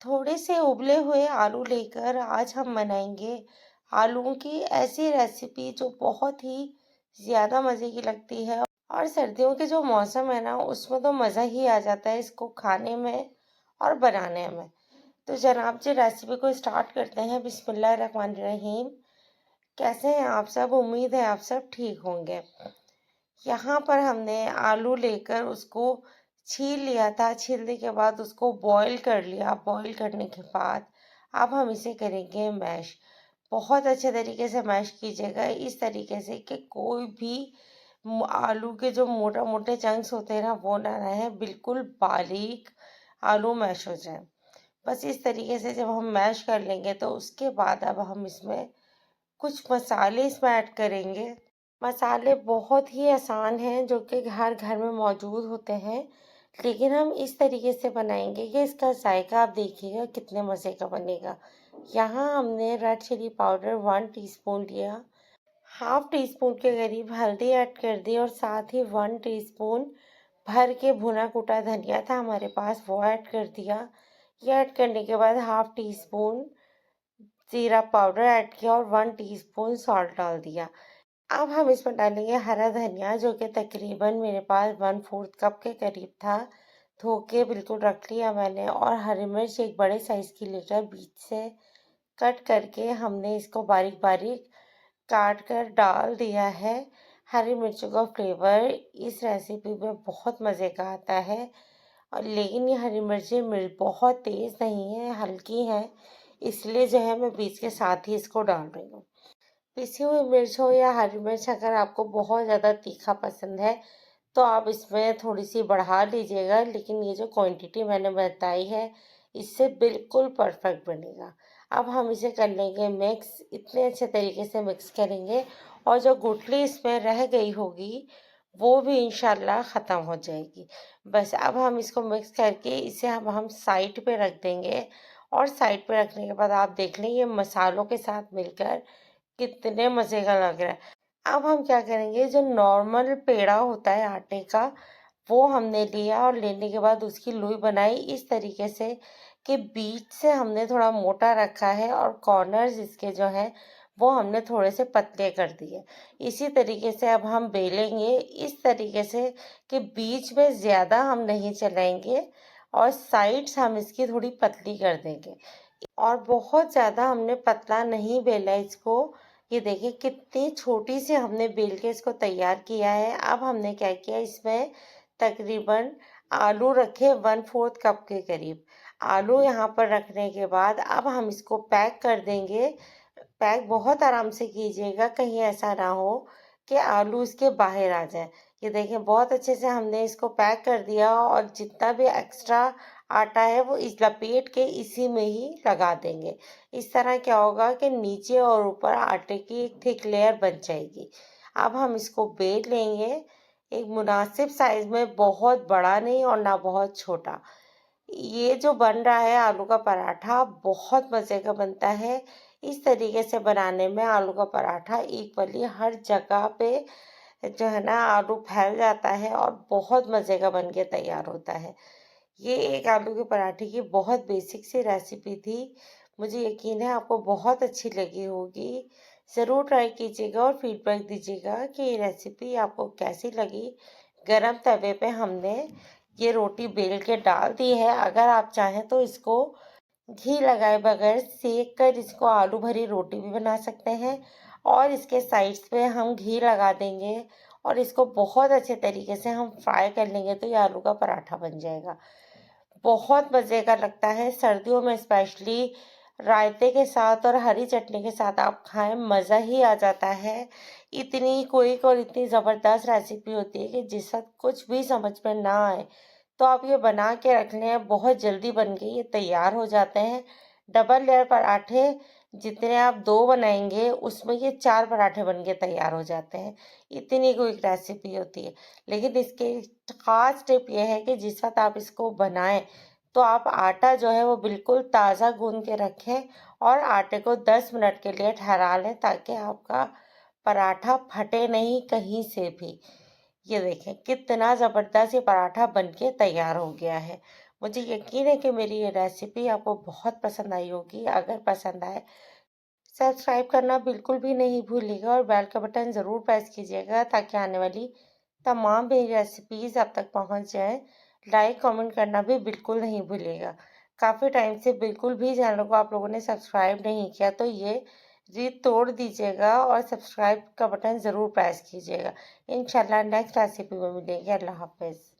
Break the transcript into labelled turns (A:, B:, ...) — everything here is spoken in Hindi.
A: थोड़े से उबले हुए आलू लेकर आज हम बनाएंगे आलूओं की ऐसी रेसिपी जो बहुत ही ज़्यादा मज़े की लगती है। और सर्दियों के जो मौसम है ना, उसमें तो मज़ा ही आ जाता है इसको खाने में और बनाने में। तो जनाब जी, रेसिपी को स्टार्ट करते हैं। बिस्मिल्लाह रहमान रहीम। कैसे हैं आप सब? उम्मीद है आप सब ठीक होंगे। यहाँ पर हमने आलू लेकर उसको छील लिया था। छीलने के बाद उसको बॉईल कर लिया। बॉईल करने के बाद अब हम इसे करेंगे मैश। बहुत अच्छे तरीके से मैश कीजिएगा, इस तरीके से कि कोई भी आलू के जो मोटा मोटे चंक्स होते हैं ना, वो ना रहे, बिल्कुल बारीक आलू मैश हो जाए। बस इस तरीके से जब हम मैश कर लेंगे तो उसके बाद अब हम इसमें कुछ मसाले इसमें ऐड करेंगे। मसाले बहुत ही आसान हैं, जो कि हर घर में मौजूद होते हैं, लेकिन हम इस तरीके से बनाएंगे कि इसका जायका आप देखिएगा कितने मज़े का बनेगा। यहाँ हमने रेड चिली पाउडर 1 टीस्पून लिया। हाफ टी स्पून के करीब हल्दी ऐड कर दी और साथ ही 1 टीस्पून भर के भुना कुटा धनिया था हमारे पास, वो ऐड कर दिया। ये ऐड करने के बाद हाफ टी स्पून जीरा पाउडर ऐड किया और 1 टीस्पून सॉल्ट डाल दिया। अब हम इसमें डालेंगे हरा धनिया, जो कि तकरीबन मेरे पास 1/4 कप के करीब था। धो के बिल्कुल रख लिया मैंने। और हरी मिर्च एक बड़े साइज़ की लेकर बीच से कट करके हमने इसको बारीक बारीक काट कर डाल दिया है। हरी मिर्चों का फ्लेवर इस रेसिपी में बहुत मज़े का आता है। और लेकिन ये हरी मिर्चें बहुत तेज़ नहीं है, हल्की हैं, इसलिए जो है मैं बीच के साथ ही इसको डाल रही हूँ। पिसी हुई मिर्च हो या हरी मिर्च, अगर आपको बहुत ज़्यादा तीखा पसंद है तो आप इसमें थोड़ी सी बढ़ा लीजिएगा, लेकिन ये जो क्वांटिटी मैंने बताई है, इससे बिल्कुल परफेक्ट बनेगा। अब हम इसे कर लेंगे मिक्स। इतने अच्छे तरीके से मिक्स करेंगे और जो गुठली इसमें रह गई होगी वो भी इंशाल्लाह ख़त्म हो जाएगी। बस अब हम इसको मिक्स करके इसे अब हम साइड पे रख देंगे। और साइड पे रखने के बाद आप देख लें, ये मसालों के साथ मिलकर कितने मज़े का लग रहा है। अब हम क्या करेंगे, जो नॉर्मल पेड़ा होता है आटे का, वो हमने लिया और लेने के बाद उसकी लोई बनाई इस तरीके से कि बीच से हमने थोड़ा मोटा रखा है और कॉर्नर्स इसके जो हैं वो हमने थोड़े से पतले कर दिए। इसी तरीके से अब हम बेलेंगे इस तरीके से कि बीच में ज़्यादा हम नहीं चलाएंगे और साइड्स हम इसकी थोड़ी पतली कर देंगे। और बहुत ज़्यादा हमने पतला नहीं बेला इसको। ये देखिए कितनी छोटी सी हमने बेल के इसको तैयार किया है। अब हमने क्या किया, इसमें तकरीबन आलू रखे 1/4 कप के करीब। आलू यहाँ पर रखने के बाद अब हम इसको पैक कर देंगे। पैक बहुत आराम से कीजिएगा, कहीं ऐसा ना हो कि आलू इसके बाहर आ जाए। ये देखें बहुत अच्छे से हमने इसको पैक कर दिया और जितना भी एक्स्ट्रा आटा है वो इस लपेट के इसी में ही लगा देंगे। इस तरह क्या होगा कि नीचे और ऊपर आटे की एक थिक लेयर बन जाएगी। अब हम इसको बेल लेंगे एक मुनासिब साइज में, बहुत बड़ा नहीं और ना बहुत छोटा। ये जो बन रहा है आलू का पराठा, बहुत मज़े का बनता है। इस तरीके से बनाने में आलू का पराठा इक्वली हर जगह पे जो है ना आलू फैल जाता है और बहुत मज़े का बन के तैयार होता है। ये एक आलू के पराठे की बहुत बेसिक सी रेसिपी थी। मुझे यकीन है आपको बहुत अच्छी लगी होगी। ज़रूर ट्राई कीजिएगा और फीडबैक दीजिएगा कि ये रेसिपी आपको कैसी लगी। गरम तवे पे हमने ये रोटी बेल के डाल दी है। अगर आप चाहें तो इसको घी लगाए बगैर सेक कर इसको आलू भरी रोटी भी बना सकते हैं। और इसके साइड्स पे हम घी लगा देंगे और इसको बहुत अच्छे तरीके से हम फ्राई कर लेंगे तो ये आलू का पराठा बन जाएगा। बहुत मज़े का लगता है, सर्दियों में स्पेशली रायते के साथ और हरी चटनी के साथ आप खाएं, मज़ा ही आ जाता है। इतनी क्विक और इतनी ज़बरदस्त रेसिपी होती है कि जिस वक्त कुछ भी समझ में ना आए तो आप ये बना के रख लें, बहुत जल्दी बन के ये तैयार हो जाते हैं। डबल लेयर पराठे जितने आप 2 बनाएंगे उसमें ये 4 पराठे बन के तैयार हो जाते हैं। इतनी क्विक रेसिपी होती है। लेकिन इसके ख़ास टिप ये है कि जिस वक्त आप इसको बनाएं तो आप आटा जो है वो बिल्कुल ताज़ा गूंद के रखें और आटे को 10 मिनट के लिए ठहरा लें, ताकि आपका पराठा फटे नहीं कहीं से भी। ये देखें कितना ज़बरदस्त ये पराठा बनके तैयार हो गया है। मुझे यकीन है कि मेरी ये रेसिपी आपको बहुत पसंद आई होगी। अगर पसंद आए, सब्सक्राइब करना बिल्कुल भी नहीं भूलिएगा और बेल का बटन ज़रूर प्रेस कीजिएगा ताकि आने वाली तमाम मेरी रेसिपीज़ आप तक पहुंच जाएँ। लाइक, कमेंट करना भी बिल्कुल नहीं भूलिएगा। काफ़ी टाइम से बिल्कुल भी चैनल को आप लोगों ने सब्सक्राइब नहीं किया, तो ये ज़िद तोड़ दीजिएगा और सब्सक्राइब का बटन ज़रूर प्रेस कीजिएगा। इंशाल्लाह नेक्स्ट रेसिपी में मिलेंगे। अल्लाह हाफ़िज़।